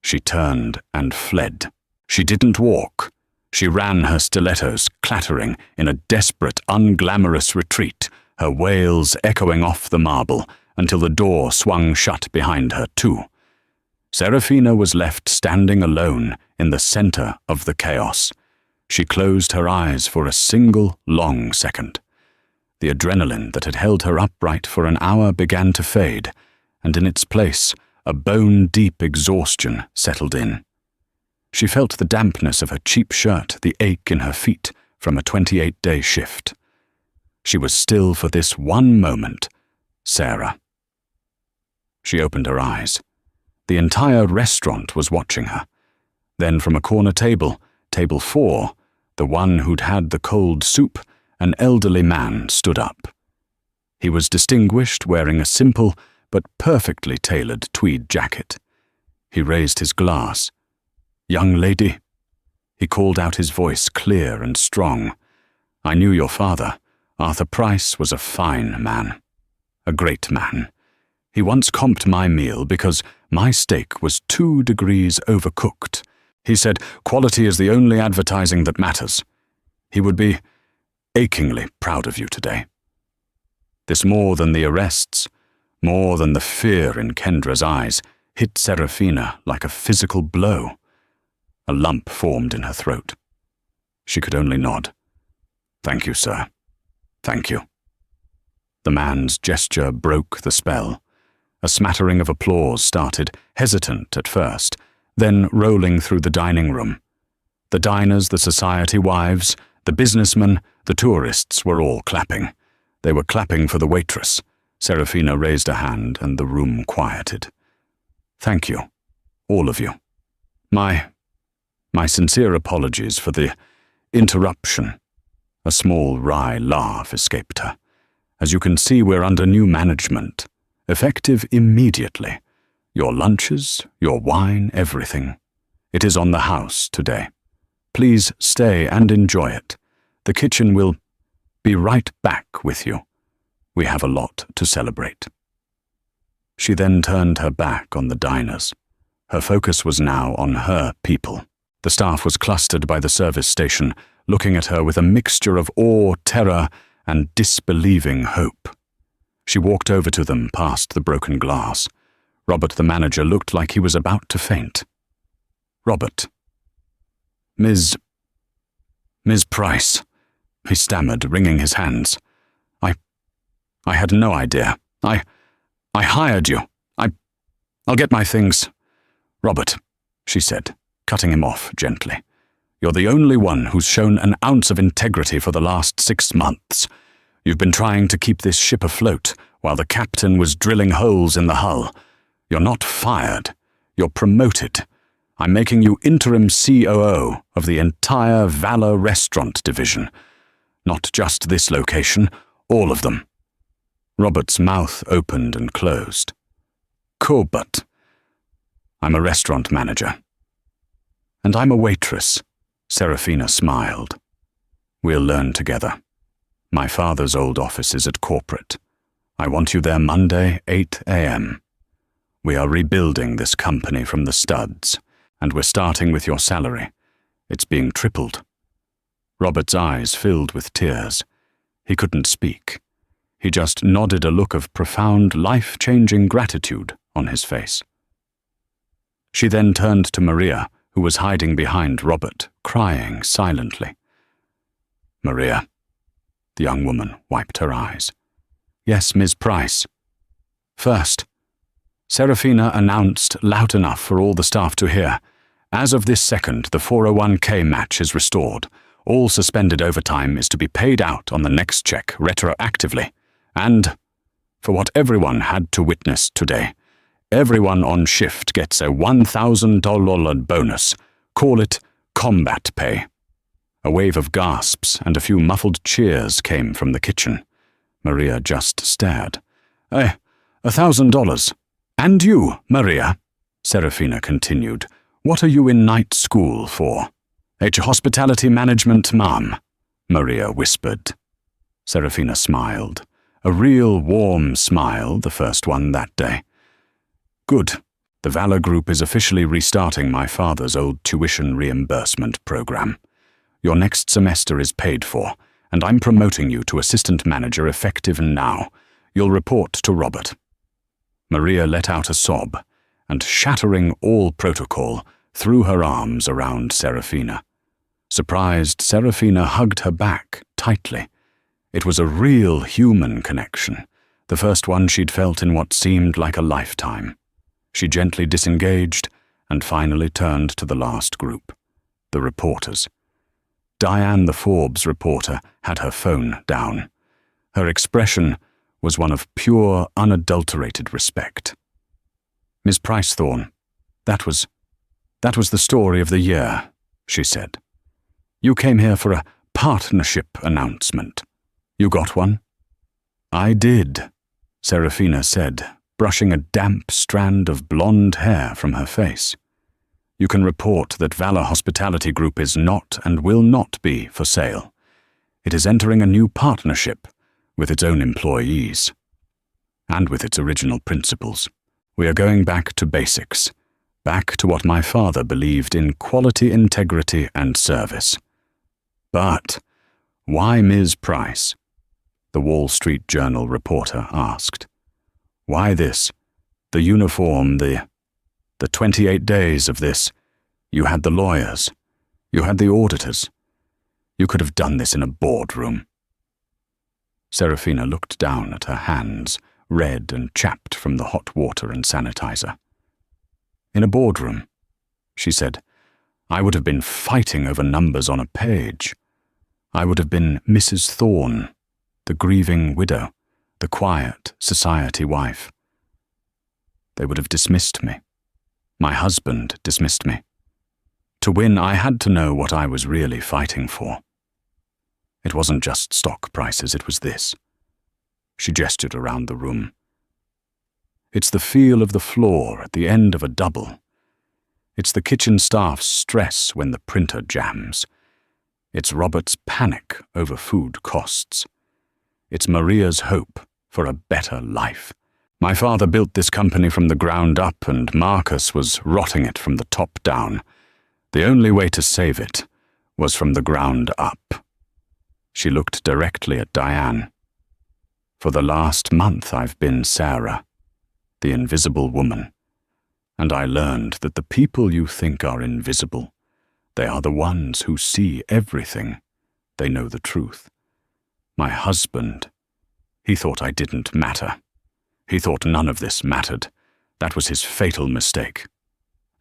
She turned and fled. She didn't walk. She ran, her stilettos clattering in a desperate, unglamorous retreat, her wails echoing off the marble until the door swung shut behind her, too. Serafina was left standing alone in the center of the chaos. She closed her eyes for a single long second. The adrenaline that had held her upright for an hour began to fade, and in its place, a bone-deep exhaustion settled in. She felt the dampness of her cheap shirt, the ache in her feet from a 28-day shift. She was still for this one moment, Sarah. She opened her eyes. The entire restaurant was watching her. Then from a corner table, table 4, the one who'd had the cold soup, an elderly man stood up. He was distinguished, wearing a simple but perfectly tailored tweed jacket. He raised his glass. "Young lady," he called out, his voice clear and strong. "I knew your father. Arthur Price was a fine man. A great man. He once comped my meal because my steak was 2 degrees overcooked. He said, quality is the only advertising that matters. He would be achingly proud of you today." This, more than the arrests, more than the fear in Kendra's eyes, hit Serafina like a physical blow. A lump formed in her throat. She could only nod. "Thank you, sir. Thank you." The man's gesture broke the spell. A smattering of applause started, hesitant at first, then rolling through the dining room. The diners, the society wives, the businessmen, the tourists were all clapping. They were clapping for the waitress. Serafina raised a hand and the room quieted. "Thank you, all of you. My sincere apologies for the interruption." A small wry laugh escaped her. "As you can see, we're under new management, effective immediately. Your lunches, your wine, everything. It is on the house today. Please stay and enjoy it. The kitchen will be right back with you. We have a lot to celebrate." She then turned her back on the diners. Her focus was now on her people. The staff was clustered by the service station, looking at her with a mixture of awe, terror, and disbelieving hope. She walked over to them past the broken glass. Robert, the manager, looked like he was about to faint. "Robert. Miss Price," he stammered, wringing his hands. I had no idea. I hired you. I'll get my things." "Robert," she said, cutting him off gently. "You're the only one who's shown an ounce of integrity for the last 6 months. You've been trying to keep this ship afloat while the captain was drilling holes in the hull. You're not fired. You're promoted. I'm making you interim COO of the entire Valor Restaurant division. Not just this location, all of them." Robert's mouth opened and closed. "Cool, but I'm a restaurant manager." "And I'm a waitress," Serafina smiled. "We'll learn together. My father's old office is at corporate. I want you there Monday, 8 a.m. We are rebuilding this company from the studs, and we're starting with your salary. It's being tripled." Robert's eyes filled with tears. He couldn't speak. He just nodded, a look of profound, life-changing gratitude on his face. She then turned to Maria, who was hiding behind Robert, crying silently. "Maria." The young woman wiped her eyes. "Yes, Ms. Price." "First," Serafina announced loud enough for all the staff to hear, "as of this second, the 401k match is restored. All suspended overtime is to be paid out on the next check retroactively. And, for what everyone had to witness today, everyone on shift gets a $1,000 bonus. Call it combat pay." A wave of gasps and a few muffled cheers came from the kitchen. Maria just stared. $1,000. "And you, Maria," Serafina continued, "what are you in night school for?" Hospitality management, ma'am," Maria whispered. Serafina smiled. A real warm smile, the first one that day. "Good. The Valor Group is officially restarting my father's old tuition reimbursement program. Your next semester is paid for, and I'm promoting you to assistant manager effective now. You'll report to Robert." Maria let out a sob, and, shattering all protocol, threw her arms around Serafina. Surprised, Serafina hugged her back tightly. It was a real human connection, the first one she'd felt in what seemed like a lifetime. She gently disengaged and finally turned to the last group, the reporters. Diane, the Forbes reporter, had her phone down. Her expression was one of pure, unadulterated respect. "Miss Pricethorne, that was the story of the year," she said. "You came here for a partnership announcement. You got one?" "I did," Serafina said, brushing a damp strand of blonde hair from her face. "You can report that Valor Hospitality Group is not and will not be for sale. It is entering a new partnership with its own employees and with its original principles. We are going back to basics, back to what my father believed in: quality, integrity, and service." "But why Ms. Price?" the Wall Street Journal reporter asked. "Why this? The uniform, the 28 days of this. You had the lawyers. You had the auditors. You could have done this in a boardroom." Serafina looked down at her hands, red and chapped from the hot water and sanitizer. "In a boardroom," she said, "I would have been fighting over numbers on a page. I would have been Mrs. Thorne, the grieving widow, the quiet society wife. They would have dismissed me. My husband dismissed me. To win, I had to know what I was really fighting for. It wasn't just stock prices, it was this." She gestured around the room. "It's the feel of the floor at the end of a double. It's the kitchen staff's stress when the printer jams. It's Robert's panic over food costs. It's Maria's hope for a better life. My father built this company from the ground up, and Marcus was rotting it from the top down. The only way to save it was from the ground up." She looked directly at Diane. "For the last month I've been Sarah, the invisible woman, and I learned that the people you think are invisible, they are the ones who see everything. They know the truth. My husband, he thought I didn't matter. He thought none of this mattered. That was his fatal mistake.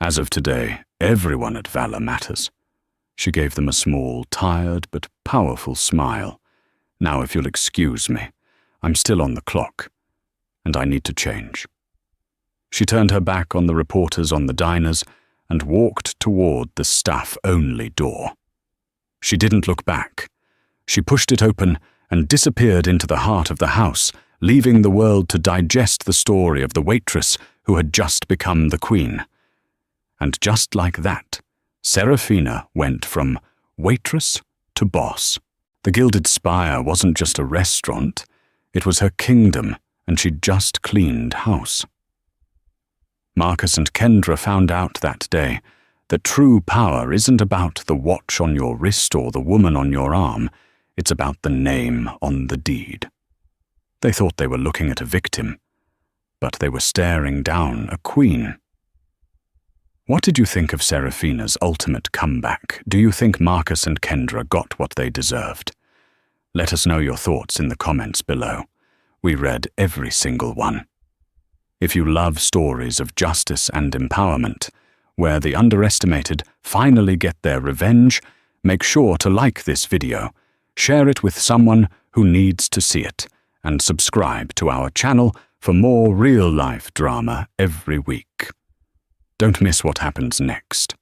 As of today, everyone at Valor matters." She gave them a small, tired but powerful smile. "Now, if you'll excuse me, I'm still on the clock, and I need to change." She turned her back on the reporters on the diners and walked toward the staff-only door. She didn't look back. She pushed it open and disappeared into the heart of the house, leaving the world to digest the story of the waitress who had just become the queen. And just like that, Serafina went from waitress to boss. The Gilded Spire wasn't just a restaurant, it was her kingdom, and she'd just cleaned house. Marcus and Kendra found out that day that true power isn't about the watch on your wrist or the woman on your arm, it's about the name on the deed. They thought they were looking at a victim, but they were staring down a queen. What did you think of Serafina's ultimate comeback? Do you think Marcus and Kendra got what they deserved? Let us know your thoughts in the comments below. We read every single one. If you love stories of justice and empowerment, where the underestimated finally get their revenge, make sure to like this video, share it with someone who needs to see it, and subscribe to our channel for more real-life drama every week. Don't miss what happens next.